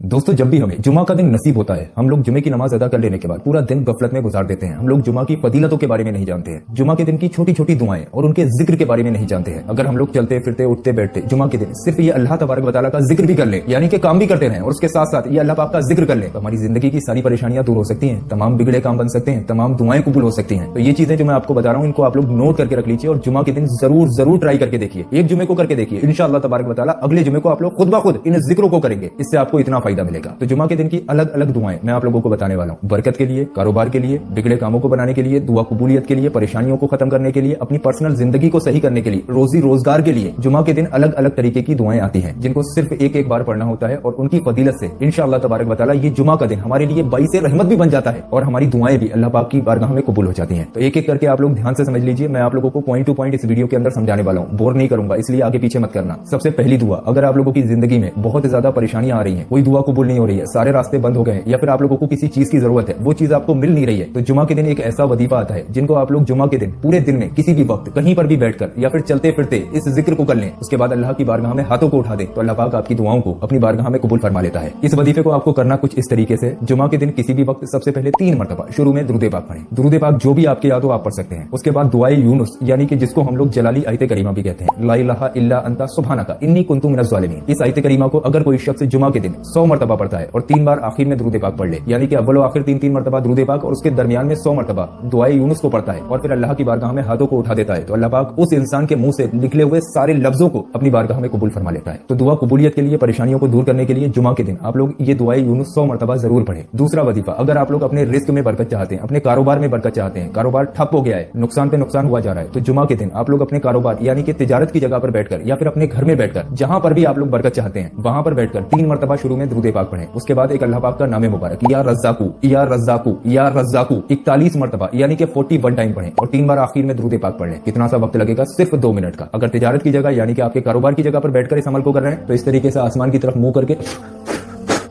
दोस्तों, जब भी हमें जुमा का दिन नसीब होता है, हम लोग जुमे की नमाज अदा कर लेने के बाद पूरा दिन गफलत में गुजार देते हैं। हम लोग जुमा की फजीलतों के बारे में नहीं जानते हैं, जुमा के दिन की छोटी छोटी दुआएं और उनके जिक्र के बारे में नहीं जानते हैं। अगर हम लोग चलते फिरते उठते बैठते जुमा के दिन सिर्फ ये अल्लाह तबारक व तआला का जिक्र भी कर ले, यानी कि काम भी करते रहें और उसके साथ साथ ये अल्लाह पाक का जिक्र कर ले, तो हमारी जिंदगी की सारी परेशानियां दूर हो सकती हैं, तमाम बिगड़े काम बन सकते हैं, तमाम दुआएं कबूल हो सकती हैं। तो ये चीजें जो मैं आपको बता रहा हूँ, इनको आप लोग नोट करके रख लीजिए और जुमा के दिन जरूर जरूर ट्राई करके देखिए। एक जुमे को करके देखिए, इंशाअल्लाह तबारक व तआला अगले जुमे को आप लोग खुद ब खुद इन जिक्रों को करेंगे, इससे आपको इतना फायदा मिलेगा। तो जुमा के दिन की अलग अलग दुआएं मैं आप लोगों को बताने वाला हूँ। बरकत के लिए, कारोबार के लिए, बिगड़े कामों को बनाने के लिए, दुआ कबूलियत के लिए, परेशानियों को खत्म करने के लिए, अपनी पर्सनल जिंदगी को सही करने के लिए, रोजी रोजगार के लिए जुमा के दिन अलग अलग तरीके की दुआएं आती हैं, जिनको सिर्फ एक एक बार पढ़ना होता है और उनकी फजीलत से इंशाअल्लाह तबारक व तआला ये जुमा का दिन हमारे लिए बाइस रहमत भी बन जाता है और हमारी दुआएं भी अल्लाह पाक की बारगाह में कबूल हो जाती हैं। तो एक एक करके आप लोग ध्यान से समझ लीजिए। मैं आप लोगों को पॉइंट टू पॉइंट इस वीडियो के अंदर समझाने वाला हूँ, बोर नहीं करूंगा, इसलिए आगे पीछे मत करना। सबसे पहली दुआ, अगर आप लोगों की जिंदगी में बहुत ज्यादा परेशानियां आ रही हैं, कोई दुआ कबूल नहीं हो रही है, सारे रास्ते बंद हो गए हैं, या फिर आप लोगों को किसी चीज की जरूरत है, वो चीज आपको मिल नहीं रही है, तो जुमा के दिन एक ऐसा वजीफा आता है जिनको आप लोग जुमा के दिन पूरे दिन में किसी भी वक्त कहीं पर भी बैठकर या फिर चलते फिरते इस जिक्र को कर लें, उसके बाद अल्लाह की बारगाह में हाथों को उठा दे, तो अल्लाह पाक आपकी दुआओं को अपनी बारगाह में कबूल फरमा लेता है। इस वजीफे को आपको करना कुछ इस तरीके से, जुमा के दिन किसी भी वक्त सबसे पहले 3 मरतबा शुरू में दुरूद पाक पढ़ें। दुरूद पाक जो भी आपके याद हो आप पढ़ सकते हैं। उसके बाद दुआए यूनुस, यानी कि जिसको हम लोग जलाली आयत करीमा भी कहते हैं, ला इलाहा इल्ला अंता सुब्हानका इन्नी कुन्तु मिनज़ ज़ालिमीन। इस आयत करीमा को अगर कोई शख्स जुमा के दिन 100 मरतबा पढ़ता है और 3 बार आखिर में दुरूद पाक पढ़ ले, यानी कि अव्वल आखिर 3-3 मरतबा दुरूद पाक और उसके दरमियान में 100 मरतबा दुआए यूनुस को पढ़ता है और फिर अल्लाह की बारगाह में हाथों को उठा देता है, तो अल्लाह पाक उस इंसान के मुंह से निकले हुए सारे लफ्जों को अपनी बारगाह में कबूल फरमा लेता है। तो दुआ कबूलियत के लिए, परेशानियों को दूर करने के लिए जुमा के दिन आप लोग ये दुआए यूनुस 100 मरतबा जरूर पढ़ें। दूसरा वजीफा, अगर आप लोग अपने रिस्क में बरकत चाहते हैं, अपने कारोबार में बरकत चाहते हैं, कारोबार ठप हो गया है, नुकसान पे नुकसान हुआ जा रहा है, तो जुमा के दिन आप लोग अपने कारोबार यानी कि तिजारत की जगह पर बैठकर या फिर अपने घर में बैठकर जहां पर भी आप लोग बरकत चाहते हैं वहां पर बैठकर 3 मरतबा शुरू में दुरूद पाक पढ़ें। उसके बाद एक अल्लाह पाक का नाम मुबारक या रज़्ज़ाकू या रज़्ज़ाकू या रज़्ज़ाकू 41 मरतबा यानी कि 41 टाइम पढ़ें और 3 बार आखिर में दुरूद पाक पढ़ लें। कितना सा वक्त लगेगा? सिर्फ 2 मिनट का। अगर तिजारत की जगह यानी कि आपके कारोबार की जगह पर बैठकर इस अमल को कर रहे हैं, तो इस तरीके से आसमान की तरफ मुंह करके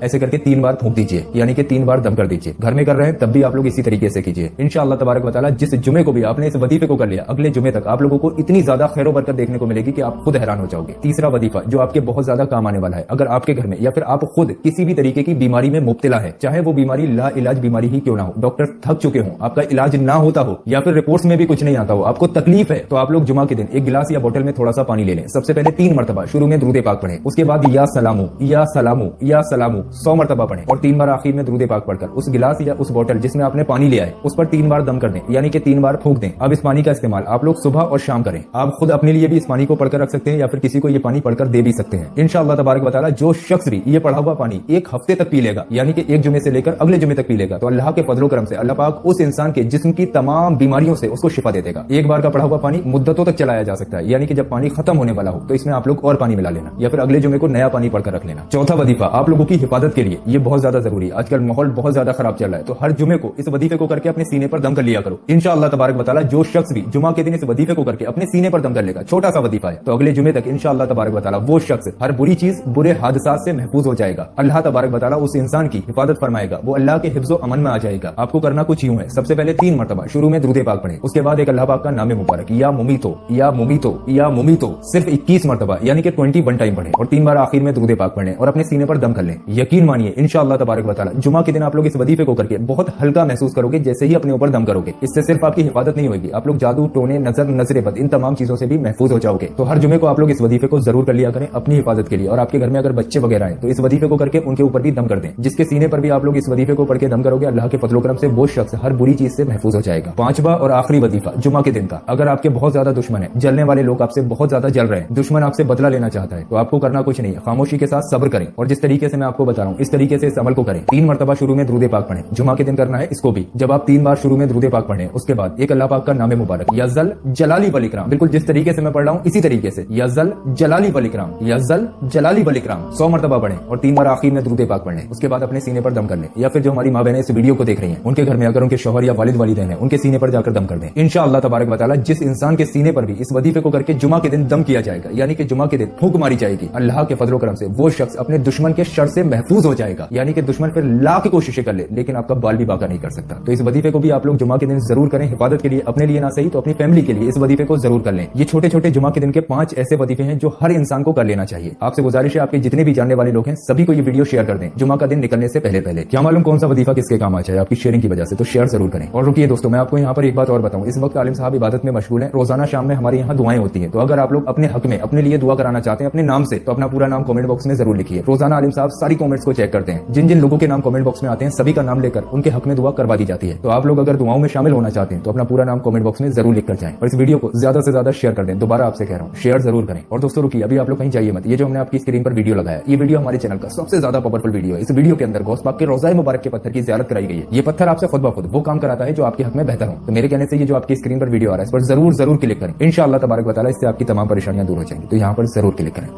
ऐसे करके 3 बार थूक दीजिए, यानी कि 3 बार दम कर दीजिए। घर में कर रहे हैं तब भी आप लोग इसी तरीके से कीजिए। इंशाअल्लाह तबारक व तआला जिस जुमे को भी आपने इस वजीफे को कर लिया, अगले जुमे तक आप लोगों को इतनी ज्यादा खैर बरकत देखने को मिलेगी कि आप खुद हैरान हो जाओगे। तीसरा वजीफा जो आपके बहुत ज्यादा काम आने वाला है, अगर आपके घर में या फिर आप खुद किसी भी तरीके की बीमारी में मुब्तला है, चाहे वो बीमारी ला इलाज बीमारी ही क्यों ना हो, डॉक्टर थक चुके हो, आपका इलाज ना होता हो या फिर रिपोर्ट्स में भी कुछ नहीं आता हो, आपको तकलीफ है, तो आप लोग जुमा के दिन एक गिलास या बोतल में थोड़ा सा पानी ले लें। सबसे पहले 3 मरतबा शुरू में दुरूद पाक पढ़ें, उसके बाद या सलामू या सलामू या सलामू 100 मरतबा पढ़ें और 3 बार आखिर में दुरूद पाक पढ़कर उस गिलास या उस बोतल जिसमें आपने पानी लिया है उस पर 3 बार दम कर दें, यानी कि 3 बार फूंक दें। अब इस पानी का इस्तेमाल आप लोग सुबह और शाम करें। आप खुद अपने लिए भी इस पानी को पढ़कर रख सकते हैं या फिर किसी को ये पानी पढ़कर दे भी सकते हैं। इंशाअल्लाह तबारक व तआला जो शख्स भी ये पढ़ा हुआ पानी 1 हफ्ते तक पी लेगा, यानी कि एक जुमे से लेकर अगले जुमे तक पी लेगा, तो अल्लाह के फजलो करम से अल्लाह पाक उस इंसान के जिस्म की तमाम बीमारियों से उसको शिफा दे देगा। एक बार का पढ़ा हुआ पानी मुद्दतों तक चलाया जा सकता है, यानी कि जब पानी खत्म होने वाला हो तो इसमें आप लोग और पानी मिला लेना या फिर अगले जुमे को नया पानी पढ़कर रख लेना। चौथा वजीफा आप लोगों की हिफाजत के लिए, ये बहुत ज्यादा जरूरी है। आजकल माहौल बहुत ज्यादा खराब चल रहा है, तो हर जुमे को इस वजीफे को करके अपने सीने पर दम कर लिया करो। इंशाअल्लाह तबारक व तआला जो शख्स भी जुमा के दिन इस वजीफे को करके अपने सीने पर दम कर लेगा, छोटा सा वजीफा है, तो अगले जुमे तक इंशाअल्लाह तबारक व तआला वो शख्स हर बुरी चीज, बुरे हादसात से महफूज हो जाएगा। अल्लाह तबारक व तआला उस इंसान की हिफाजत फरमाएगा, वो अल्लाह के हिफ्ज़ो अमन में आ जाएगा। आपको करना कुछ यूं है, सबसे पहले 3 मरतबा शुरू में दुरूद पाक पढ़ें, उसके बाद एक अल्लाह पाक का नाम मुबारक या मुमीतो या मुमीतो या मुमीतो सिर्फ 21 मरतबा यानी कि 21 टाइम पढ़ें और 3 बार आखिर में दुरूद पाक पढ़ें और अपने सीने पर दम कर लें। यकीन मानिए इंशाअल्लाह तबारक व तआला जुमा के दिन आप लोग इस वजीफे को करके बहुत हल्का महसूस करोगे जैसे ही अपने ऊपर दम करोगे। इससे सिर्फ आपकी हिफाजत नहीं होगी, आप लोग जादू, टोने, नजर, नजरे बद इन तमाम चीजों से भी महफूज हो जाओगे। तो हर जुमे को आप लोग इस वजीफे को जरूर कर लिया करें अपनी हिफाजत के लिए। और आपके घर में अगर बच्चे वगैरह हैं तो इस वजीफे को करके उनके ऊपर भी दम कर दें। जिसके सीने पर भी आप लोग इस वजीफे को पढ़ के दम करोगे, अल्लाह के फजलो करम से वो शख्स हर बुरी चीज से महफूज हो जाएगा। 5वां और आखिरी वजीफा जुमा के दिन का, अगर आपके बहुत ज्यादा दुश्मन है, जलने वाले लोग आपसे बहुत ज्यादा जल रहे हैं, दुश्मन आपसे बदला लेना चाहता है, तो आपको करना कुछ नहीं है, खामोशी के साथ सब्र करें और जिस तरीके से मैं आपको बता रहा हूँ इस तरीके से इस अमल को करें। 3 मरतबा शुरू में दुरूद पाक पढ़ें, जुमा के दिन करना है इसको भी। जब आप 3 बार शुरू में दुरूद पाक पढ़ें, उसके बाद एक अल्लाह पाक का नाम मुबारक यज़ल जलाली वल इकराम, बिल्कुल जिस तरीके से मैं पढ़ रहा हूँ इसी तरीके से यज़ल जलाली वल इकराम, यज़ल जलाली वल इकराम 100 मरतबा पढ़ें और 3 बार आखिर में दुरूद पाक पढ़ें। उसके बाद अपने सीने पर दम कर लें, या फिर जो हमारी माँ बहनें इस वीडियो को देख रही हैं उनके घर में अगर उनके शौहर या वालिद वालिदैन हैं, उनके सीने पर जाकर दम कर दें। इंशाअल्लाह तबारक व तआला जिस इंसान के सीने पर भी इस वजीफे को करके जुमा के दिन दम किया जाएगा, यानी कि जुमा के दिन फूंक मारी जाएगी, अल्लाह के फजलो करम से वो शख्स अपने दुश्मन के शर से महफूज महफूज हो जाएगा। यानी कि दुश्मन फिर लाख कोशिशें कर ले लेकिन आपका बाल भी बाका नहीं कर सकता। तो इस वजीफे को भी आप लोग जुमा के दिन जरूर करें, हिफाजत के लिए, अपने लिए ना सही तो अपनी फैमिली के लिए इस वजीफे को जरूर कर लें। ये छोटे छोटे जुमा के दिन के 5 ऐसे वजीफे हैं जो हर इंसान को कर लेना चाहिए। आपसे गुजारिश है, आपके जितने भी जानने वाले लोग हैं सभी को ये वीडियो शेयर कर दें जुमा का दिन निकलने से पहले पहले। क्या मालूम कौन सा वजीफा किसके काम आ जाए आपकी शेयरिंग की वजह से, तो शेयर जरूर करें। और रुकिए दोस्तों, मैं आपको यहाँ पर एक बात और बताऊं, इस वक्त आलिम साहब इबादत में मशगूल हैं। रोजाना शाम में हमारे यहाँ दुआएं होती है, तो अगर आप लोग अपने हक में अपने लिए दुआ कराना चाहते हैं अपने नाम से तो अपना पूरा नाम कमेंट बॉक्स में जरूर लिखिए। रोजाना आलिम साहब सारी कमेंट्स को चेक करते हैं, जिन जिन लोगों के नाम कमेंट बॉक्स में आते हैं सभी का नाम लेकर उनके हक में दुआ करवा दी जाती है। तो आप लोग अगर दुआओं में शामिल होना चाहते हैं तो अपना पूरा नाम कमेंट बॉक्स में जरूर लिख कर जाएं और इस वीडियो को ज्यादा से ज्यादा शेयर कर दें। दोबारा आपसे कह रहा हूं, शेयर जरूर करें। और दोस्तों रुकिए, अभी आप लोग कहीं जाइए मत। ये जो हमने आपकी स्क्रीन पर वीडियो लगाया, ये वीडियो हमारे चैनल का सबसे ज्यादा पावरफुल वीडियो है। इस वीडियो के अंदर गौस पाक के रोज़ाए मुबारक के पत्थर की ज़ियारत कराई गई है। ये पत्थर आपसे खुद ब खुद वो काम कराता है जो आपके हक में बेहतर हो। तो मेरे कहने से ये जो आपकी स्क्रीन पर वीडियो आ रहा है इस पर जरूर क्लिक करें। इंशाअल्लाह तबारक व तआला इससे आपकी तमाम परेशानियां दूर हो जाएंगी। तो यहाँ पर जरूर क्लिक करें।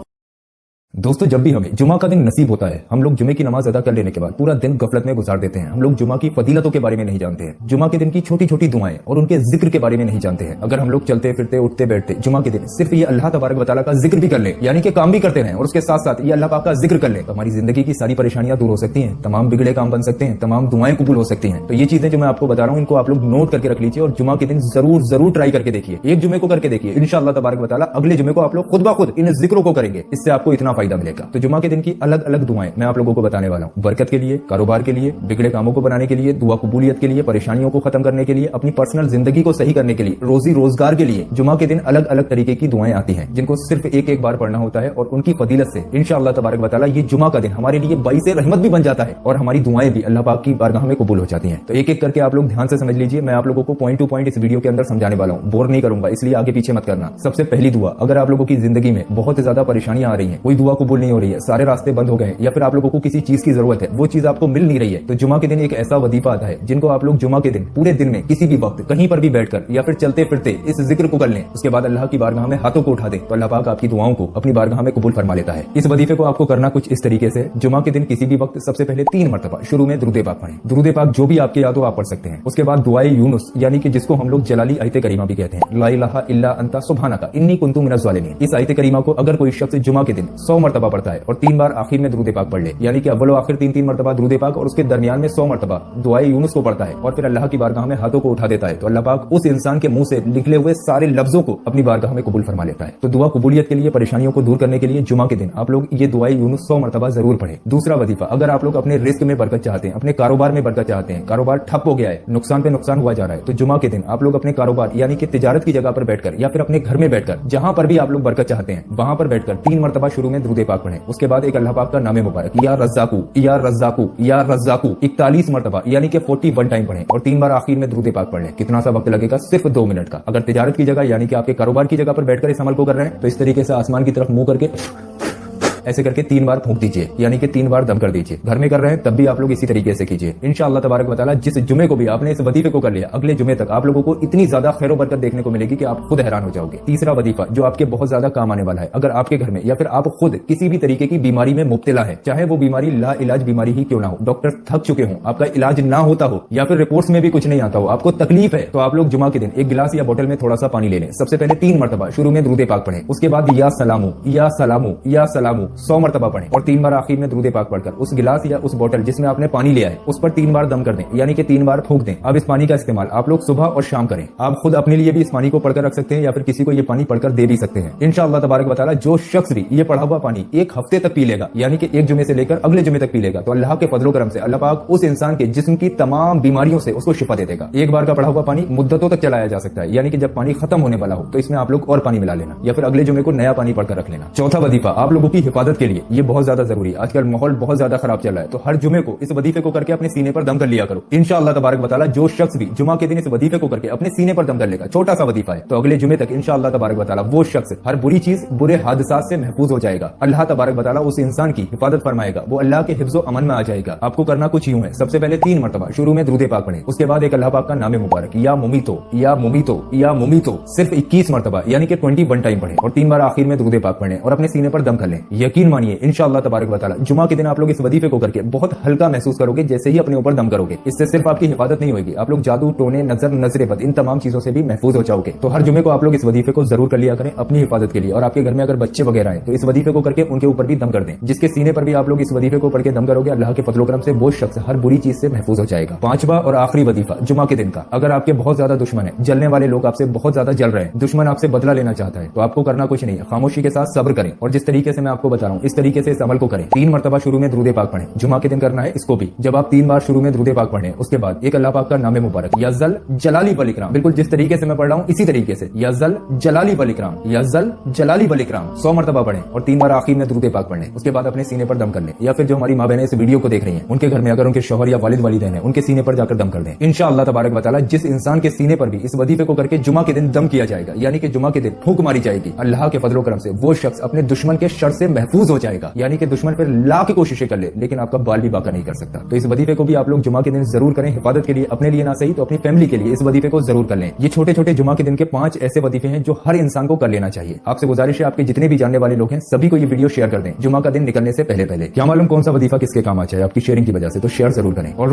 दोस्तों, जब भी हमें जुमा का दिन नसीब होता है हम लोग जुमे की नमाज अदा कर लेने के बाद पूरा दिन गफलत में गुजार देते हैं। हम लोग जुमा की फजीलतों के बारे में नहीं जानते हैं, जुमा के दिन की छोटी छोटी दुआएं और उनके जिक्र के बारे में नहीं जानते हैं। अगर हम लोग चलते फिरते उठते बैठते जुमा के दिन सिर्फ ये अल्लाह तबारक व तआला का जिक्र भी कर ले, यानी कि काम भी करते रहें और उसके साथ साथ ये अल्लाह पाक का जिक्र कर ले, तो हमारी जिंदगी की सारी परेशानियां दूर हो सकती हैं, तमाम बिगड़े काम बन सकते हैं, तमाम दुआएं कबूल हो सकती हैं। तो ये चीजें जो मैं आपको बता रहा हूँ इनको आप लोग नोट करके रख लीजिए और जुमा के दिन जरूर ट्राई करके देखिए। एक जुमे को करके देखिए, इंशाअल्लाह तबारक व तआला अगले जुमे को आप लोग खुद ब खुद इन जिक्रों को करेंगे, इससे आपको इतना फायदा मिलेगा। तो जुमा के दिन की अलग अलग दुआएं मैं आप लोगों को बताने वाला हूं। बरकत के लिए, कारोबार के लिए, बिगड़े कामों को बनाने के लिए, दुआ कबूलियत के लिए, परेशानियों को खत्म करने के लिए, अपनी पर्सनल जिंदगी को सही करने के लिए, रोजी रोजगार के लिए जुमा के दिन अलग अलग तरीके की दुआएं आती हैं जिनको सिर्फ एक बार पढ़ना होता है और उनकी फजीलत से इंशाअल्लाह तबारक व तआला ये जुमा का दिन हमारे लिए बाइसे रहमत भी बन जाता है और हमारी दुआएं भी अल्लाह पाक की बारगाह में कबूल हो जाती हैं। तो एक एक करके आप लोग ध्यान से समझ लीजिए। मैं आप लोगों को पॉइंट टू पॉइंट इस वीडियो के अंदर समझाने वाला हूं, बोर नहीं करूंगा, इसलिए आगे पीछे मत करना। सबसे पहली दुआ, अगर आप लोगों की जिंदगी में बहुत ज्यादा परेशानियां आ रही हैं, कोई दुआ कबूल नहीं हो रही है, सारे रास्ते बंद हो गए या फिर आप लोगों को किसी चीज की जरूरत है, वो चीज आपको मिल नहीं रही है, तो जुमा के दिन एक ऐसा वजीफा आता है जिनको आप लोग जुमा के दिन पूरे दिन में किसी भी वक्त कहीं पर भी बैठकर या फिर चलते फिरते इस जिक्र को कर लें। उसके बाद अल्लाह की बारगाह में हाथों को उठा दें तो अल्लाह पाक आपकी दुआओं को अपनी बारगाह में कबूल फरमा लेता है। इस वजीफे को आपको करना कुछ इस तरीके से, जुमा के दिन किसी भी वक्त सबसे पहले 3 मरतबा शुरू में दुरूद पाक पढ़ें। दुरूद पाक जो भी आपके याद हो आप पढ़ सकते हैं। उसके बाद दुआए यूनुस, यानी कि जिसको हम लोग जलाली आयत करीमा भी कहते हैं, ला इलाहा इल्ला अंता सुब्हानका इन्नी कुन्तु मिनज़ ज़ालिमीन। इस आयत करीमा को अगर कोई शख्स जुमा के दिन 100 मरतबा पढ़ता है और 3 बार आखिर में दुरूद पाक पढ़ ले, यानी कि अव्वल आखिर 3 मरतबा दुरूद पाक और उसके दरमियान में 100 मरतबा दुआए यूनुस को पढ़ता है और फिर अल्लाह की बारगाह में हाथों को उठा देता है, तो अल्लाह पाक उस इंसान के मुंह से निकले हुए सारे लफ्जों को अपनी बारगाह में कबूल फरमा लेता है। तो दुआ कबूलियत के लिए, परेशानियों को दूर करने के लिए जुमा के दिन आप लोग ये दुआए यूनुस 100 मरतबा जरूर पढ़ें। दूसरा वजीफा, अगर आप लोग अपने रिस्क में बरकत चाहते हैं, अपने कारोबार में बरकत चाहते हैं, कारोबार ठप हो गया है, नुकसान पे नुकसान हुआ जा रहा है, तो जुमा के दिन आप लोग अपने कारोबार यानी कि तिजारत की जगह पर बैठकर या फिर अपने घर में बैठकर जहां पर भी आप लोग बरकत चाहते हैं वहां पर बैठकर 3 मरतबा शुरू में दुरूद पाक पढ़ें। उसके बाद एक अल्लाह पाक का नाम मुबारक या रज़्ज़ाकू या रज़्ज़ाकू या रज़्ज़ाकू 41 मरतबा यानी कि 41 टाइम पढ़ें और 3 बार आखिर में दुरूद पाक पढ़ लें। कितना सा वक्त लगेगा? सिर्फ 2 मिनट का। अगर तिजारत की जगह यानी कि आपके कारोबार की जगह पर बैठकर इस अमल को कर रहे हैं तो इस तरीके से आसमान की तरफ मुंह करके ऐसे करके 3 बार फूंक दीजिए, यानी कि 3 बार दम कर दीजिए। घर में कर रहे हैं तब भी आप लोग इसी तरीके से कीजिए। इंशाअल्लाह तबारक व तआला जिस जुमे को भी आपने इस वजीफे को कर लिया, अगले जुमे तक आप लोगों को इतनी ज्यादा खैर बरकत देखने को मिलेगी कि आप खुद हैरान हो जाओगे। तीसरा वजीफा जो आपके बहुत ज्यादा काम आने वाला है, अगर आपके घर में या फिर आप खुद किसी भी तरीके की बीमारी में मुब्तला है, चाहे वो बीमारी ला इलाज बीमारी ही क्यों ना हो, डॉक्टर थक चुके हो, आपका इलाज ना होता हो या फिर रिपोर्ट्स में भी कुछ नहीं आता हो, आपको तकलीफ है, तो आप लोग जुमा के दिन एक गिलास या बोतल में थोड़ा सा पानी ले लें। सबसे पहले 3 मरतबा शुरू में दुरूद पाक पढ़ें। उसके बाद या सलामू या सलामू या सलामू 100 मरतबा पढ़ें और 3 बार आखिर में दुरूद पाक पढ़कर उस गिलास या उस बोतल जिसमें आपने पानी लिया है उस पर 3 बार दम कर दें, यानी कि 3 बार फूंक दें। अब इस पानी का इस्तेमाल आप लोग सुबह और शाम करें। आप खुद अपने लिए भी इस पानी को पढ़कर रख सकते हैं या फिर किसी को ये पानी पढ़कर दे भी सकते हैं। इंशाअल्लाह तबारक व तआला जो शख्स भी ये पढ़ा हुआ पानी 1 हफ्ते तक पी लेगा, यानी कि 1 जुमे से लेकर अगले जुमे तक पी लेगा, तो अल्लाह के फजलो करम से अल्लाह पाक उस इंसान के जिस्म की तमाम बीमारियों से उसको शिफा दे देगा। एक बार का पढ़ा हुआ पानी मुद्दतों तक चलाया जा सकता है, यानी कि जब पानी खत्म होने वाला हो तो इसमें आप लोग और पानी मिला लेना या फिर अगले जुमे को नया पानी पढ़कर रख लेना। चौथा वजीफा आप लोगों की हिफाजत के लिए, ये बहुत ज्यादा जरूरी है। आजकल माहौल बहुत ज्यादा खराब चल रहा है, तो हर जुमे को इस वजीफे को करके अपने सीने पर दम कर लिया करो। इंशाअल्लाह तबारक व तआला जो शख्स भी जुमा के दिन इस वजीफे को करके अपने सीने पर दम कर लेगा, छोटा सा वजीफा है, तो अगले जुमे तक इंशाअल्लाह तबारक व तआला वो शख्स हर बुरी चीज, बुरे हादसा से महफूज हो जाएगा। अल्लाह तबारक व तआला उस इंसान की हिफाजत फरमाएगा, वो अल्लाह के हिफ्ज़ो अमन में आ जाएगा। आपको करना कुछ यूं है, सबसे पहले 3 मरतबा शुरू में दुरूद पाक पढ़ें। उसके बाद एक अल्लाह पाक का नाम मुबारक या मुमीतो या मुमीतो या मुमीतो सिर्फ 21 मरतबा यानी कि 21 टाइम पढ़ें और 3 बार आखिर में दुरूद पाक पढ़ें और अपने सीने पर दम कर लें। यकीन मानिए इंशाअल्लाह तबारक व तआला जुमा के दिन आप लोग इस वजीफे को करके बहुत हल्का महसूस करोगे जैसे ही अपने ऊपर दम करोगे। इससे सिर्फ आपकी हिफाजत नहीं होगी, आप लोग जादू, टोने, नजर बद इन तमाम चीजों से भी महफूज हो जाओगे। तो हर जुमे को आप लोग इस वजीफे को जरूर कर लिया करें अपनी हिफाजत के लिए। और आपके घर में अगर बच्चे वगैरह हैं तो इस वजीफे को करके उनके ऊपर भी दम कर दें। जिसके सीने पर भी आप लोग इस वजीफे को पढ़ के दम करोगे, अल्लाह के फजल करम से वो शख्स हर बुरी चीज से महफूज हो जाएगा। पांचवा और आखिरी वजीफा जुमा के दिन का, अगर आपके बहुत ज्यादा दुश्मन है, जलने वाले लोग आपसे बहुत ज्यादा जल रहे हैं, दुश्मन आपसे बदला लेना चाहता है, तो आपको करना कुछ नहीं है, खामोशी के साथ सब्र करें और जिस तरीके से मैं आपको बता रहा हूँ इस तरीके से इस अमल को करें। 3 मरतबा शुरू में दुरूद पाक पढ़ें, जुमा के दिन करना है इसको भी। जब आप 3 बार शुरू में दुरूद पाक पढ़ें उसके बाद एक अल्लाह पाक का नाम मुबारक यज़ल जलाली वल इकराम, बिल्कुल जिस तरीके से मैं पढ़ रहा हूँ इसी तरीके से यज़ल जलाली वल इकराम, यज़ल जलाली वल इकराम 100 मरतबा पढ़ें और 3 बार आखिर में दुरूद पाक पढ़ें। उसके बाद अपने सीने पर दम कर लें। या फिर जो हमारी माँ बहनें इस वीडियो को देख रही हैं उनके घर में अगर उनके शौहर या वालिद वालिदैन हैं उनके सीने पर जाकर दम कर दें। इंशाअल्लाह तबारक व तआला जिस इंसान के सीने पर भी इस वजीफे को करके जुमा के दिन दम किया जाएगा, यानी कि जुमा के दिन फूंक मारी जाएगी, अल्लाह के फजल करम से वो शख्स अपने दुश्मन के शर से महफूज हो जाएगा। यानी कि दुश्मन फिर लाख कोशिशें कर ले लेकिन आपका बाल भी बाका नहीं कर सकता। तो इस वजीफे को भी आप लोग जुमा के दिन जरूर करें, हिफाजत के लिए, अपने लिए ना सही तो अपनी फैमिली के लिए इस वजीफे को जरूर कर लें। ये छोटे छोटे जुमा के दिन के 5 ऐसे वजीफे हैं जो हर इंसान को कर लेना चाहिए। आपसे गुजारिश है आपके जितने भी जानने वाले लोग हैं सभी को ये वीडियो शेयर कर दें जुमा का दिन निकलने से पहले। क्या मालूम कौन सा वजीफा किसके काम आ जाए आपकी शेयरिंग की वजह से, तो शेयर जरूर करें। और